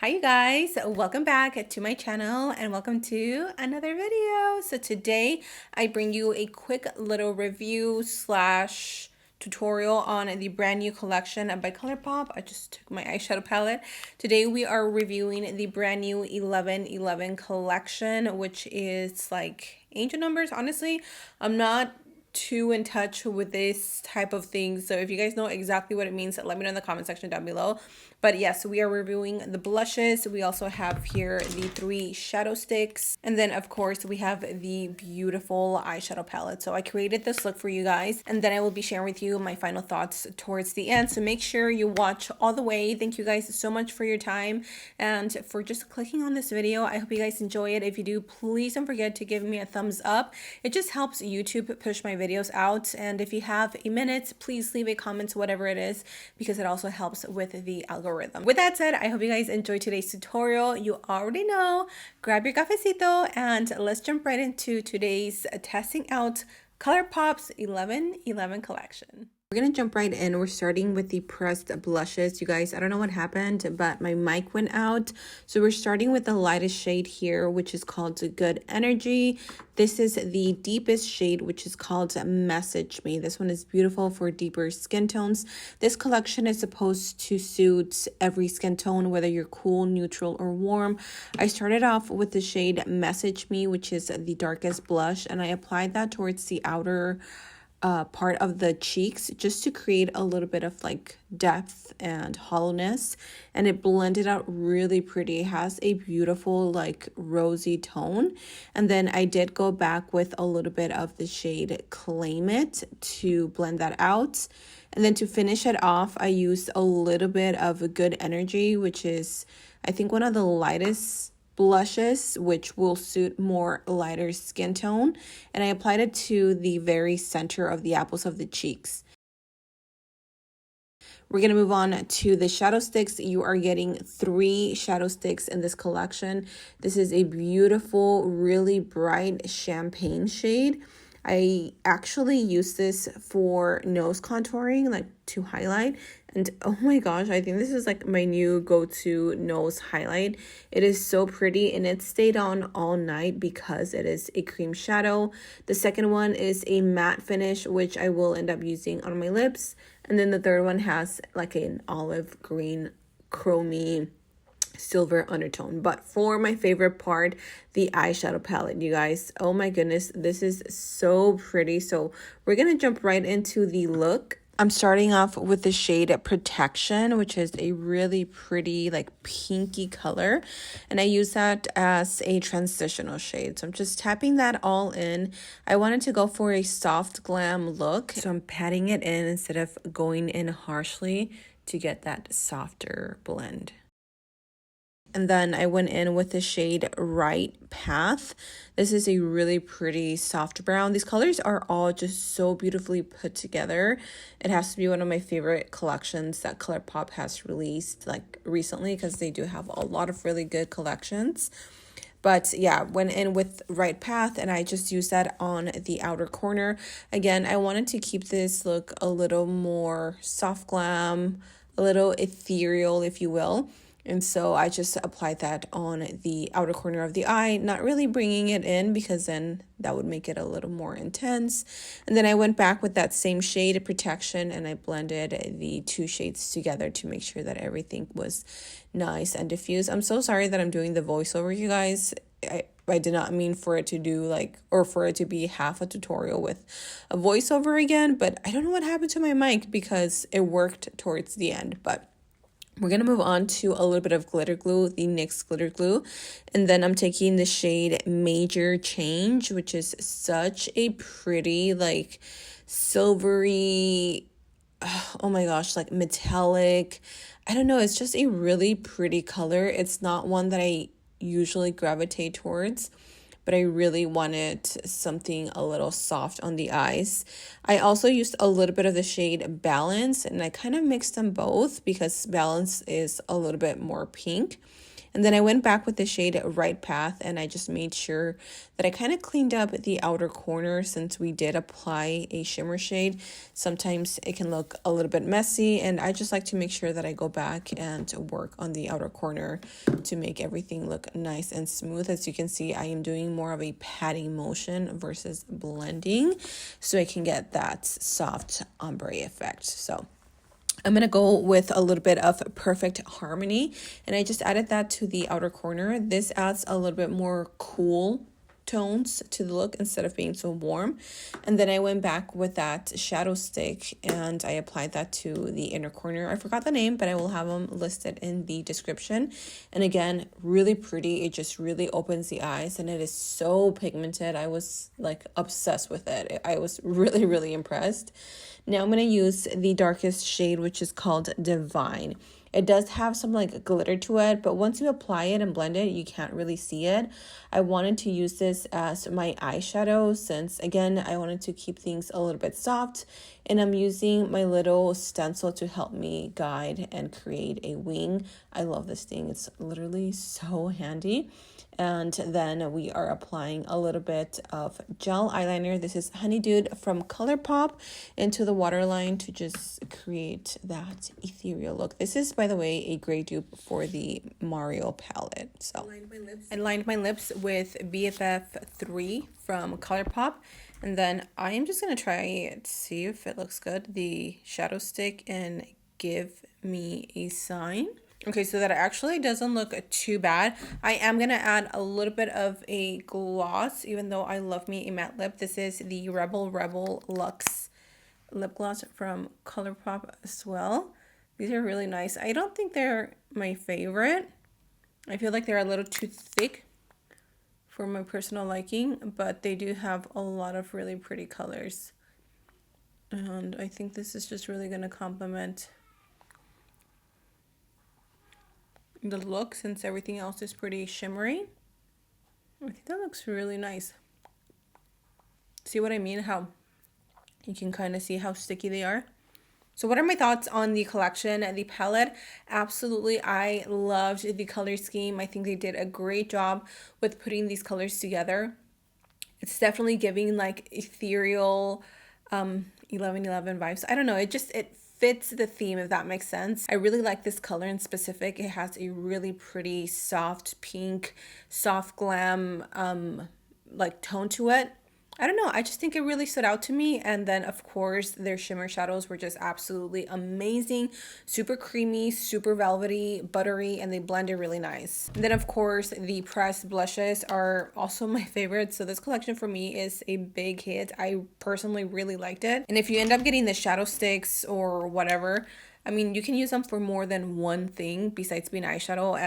Hi you guys, welcome back to my channel and welcome to another video. So today I bring you a quick little review slash tutorial on the brand new collection by ColourPop. I just took my eyeshadow palette. Today we are reviewing the brand new 1111 collection, which is like angel numbers. Honestly, I'm not too in touch with this type of thing, so if you guys know exactly what it means, let me know in the comment section down below. But yes, we are reviewing the blushes. We also have here the 3 shadow sticks, and then of course we have the beautiful eyeshadow palette. So I created this look for you guys, and then I will be sharing with you my final thoughts towards the end, so make sure you watch all the way. Thank you guys so much for your time and for just clicking on this video. I hope you guys enjoy it. If you do, please don't forget to give me a thumbs up. It just helps YouTube push my videos out, and if you have a minute, please leave a comment, whatever it is, because it also helps with the algorithm. With that said, I hope you guys enjoyed today's tutorial. You already know, grab your cafecito and let's jump right into today's testing out ColourPop's 1111 collection. We're gonna jump right in. We're starting with the pressed blushes. You guys, I don't know what happened, but my mic went out. So we're starting with the lightest shade here, which is called Good Energy. This is the deepest shade, which is called Message Me. This one is beautiful for deeper skin tones. This collection is supposed to suit every skin tone, whether you're cool, neutral, or warm. I started off with the shade Message Me, which is the darkest blush, and I applied that towards the outer part of the cheeks just to create a little bit of like depth and hollowness, and it blended out really pretty. It has a beautiful like rosy tone, and then I did go back with a little bit of the shade Claim It to blend that out, and then to finish it off I used a little bit of a Good Energy, which is I think one of the lightest blushes, which will suit more lighter skin tone, and I applied it to the very center of the apples of the cheeks. We're going to move on to the shadow sticks. You are getting 3 shadow sticks in this collection. This is a beautiful, really bright champagne shade. I actually use this for nose contouring, like to highlight. And oh my gosh, I think this is like my new go-to nose highlight. It is so pretty and it stayed on all night because it is a cream shadow. The second one is a matte finish, which I will end up using on my lips. And then the third one has like an olive green, chromy, silver undertone. But for my favorite part, the eyeshadow palette, you guys, oh my goodness, this is so pretty. So we're gonna jump right into the look. I'm starting off with the shade Protection, which is a really pretty like pinky color, and I use that as a transitional shade. So I'm just tapping that all in. I wanted to go for a soft glam look, so I'm patting it in instead of going in harshly to get that softer blend. And then I went in with the shade Right Path. This is a really pretty soft brown. These colors are all just so beautifully put together. It has to be one of my favorite collections that ColourPop has released like recently, because they do have a lot of really good collections. But yeah, went in with Right Path and I just used that on the outer corner. Again, I wanted to keep this look a little more soft glam, a little ethereal, if you will. And so I just applied that on the outer corner of the eye, not really bringing it in because then that would make it a little more intense. And then I went back with that same shade of Protection and I blended the 2 shades together to make sure that everything was nice and diffused. I'm so sorry that I'm doing the voiceover, you guys. I did not mean for it to do like, or for it to be half a tutorial with a voiceover again, but I don't know what happened to my mic because it worked towards the end. But we're going to move on to a little bit of glitter glue, the NYX glitter glue. And then I'm taking the shade Major Change, which is such a pretty, like, silvery, oh my gosh, like metallic. I don't know, it's just a really pretty color. It's not one that I usually gravitate towards, but I really wanted something a little soft on the eyes. I also used a little bit of the shade Balance, and I kind of mixed them both because Balance is a little bit more pink. And then I went back with the shade Right Path, and I just made sure that I kind of cleaned up the outer corner since we did apply a shimmer shade. Sometimes it can look a little bit messy, and I just like to make sure that I go back and work on the outer corner to make everything look nice and smooth. As you can see, I am doing more of a patting motion versus blending so I can get that soft ombre effect. So I'm going to go with a little bit of Perfect Harmony, and I just added that to the outer corner. This adds a little bit more cool tones to the look instead of being so warm. And then I went back with that shadow stick and I applied that to the inner corner. I forgot the name, but I will have them listed in the description. And again, really pretty. It just really opens the eyes, and it is so pigmented. I was like obsessed with it. I was really, really impressed. Now I'm going to use the darkest shade, which is called Divine. It does have some like glitter to it, but once you apply it and blend it, you can't really see it. I wanted to use this as my eyeshadow since, again, I wanted to keep things a little bit soft, and I'm using my little stencil to help me guide and create a wing. I love this thing. It's literally so handy. And then we are applying a little bit of gel eyeliner. This is Honeydew from ColourPop into the waterline to just create that ethereal look. This is, by the way, a great dupe for the Mario palette. So I lined my lips with BFF3 from ColourPop. And then I am just going to try to see if it looks good. The shadow stick and Give Me a Sign. Okay, so that actually doesn't look too bad. I am going to add a little bit of a gloss, even though I love me a matte lip. This is the Rebel Luxe lip gloss from ColourPop as well. These are really nice. I don't think they're my favorite. I feel like they're a little too thick for my personal liking, but they do have a lot of really pretty colors. And I think this is just really going to complement the look since everything else is pretty shimmery. I think that looks really nice. See what I mean? How you can kind of see how sticky they are. So what are my thoughts on the collection? The palette, absolutely, I loved the color scheme. I think they did a great job with putting these colors together. It's definitely giving like ethereal 1111 vibes. I don't know, it fits the theme, if that makes sense. I really like this color in specific. It has a really pretty soft pink, soft glam like tone to it. I don't know, I just think it really stood out to me. And then of course their shimmer shadows were just absolutely amazing, super creamy, super velvety, buttery, and they blended really nice. And then of course the pressed blushes are also my favorite. So this collection for me is a big hit. I personally really liked it. And if you end up getting the shadow sticks or whatever, I mean, you can use them for more than one thing besides being eyeshadow.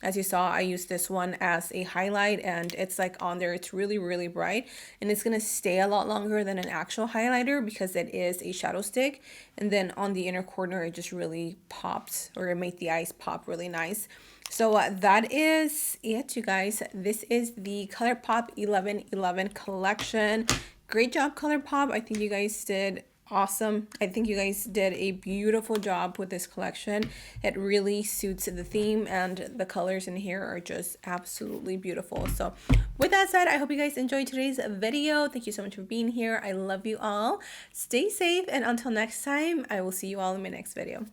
As you saw, I used this one as a highlight, and it's like on there, it's really, really bright, and it's going to stay a lot longer than an actual highlighter because it is a shadow stick. And then on the inner corner, it just really popped, or it made the eyes pop really nice. So that is it, you guys. This is the ColourPop 1111 collection. Great job, ColourPop. I think you guys did awesome. I think you guys did a beautiful job with this collection. It really suits the theme, and the colors in here are just absolutely beautiful. So with that said, I hope you guys enjoyed today's video. Thank you so much for being here. I love you all. Stay safe, and until next time, I will see you all in my next video.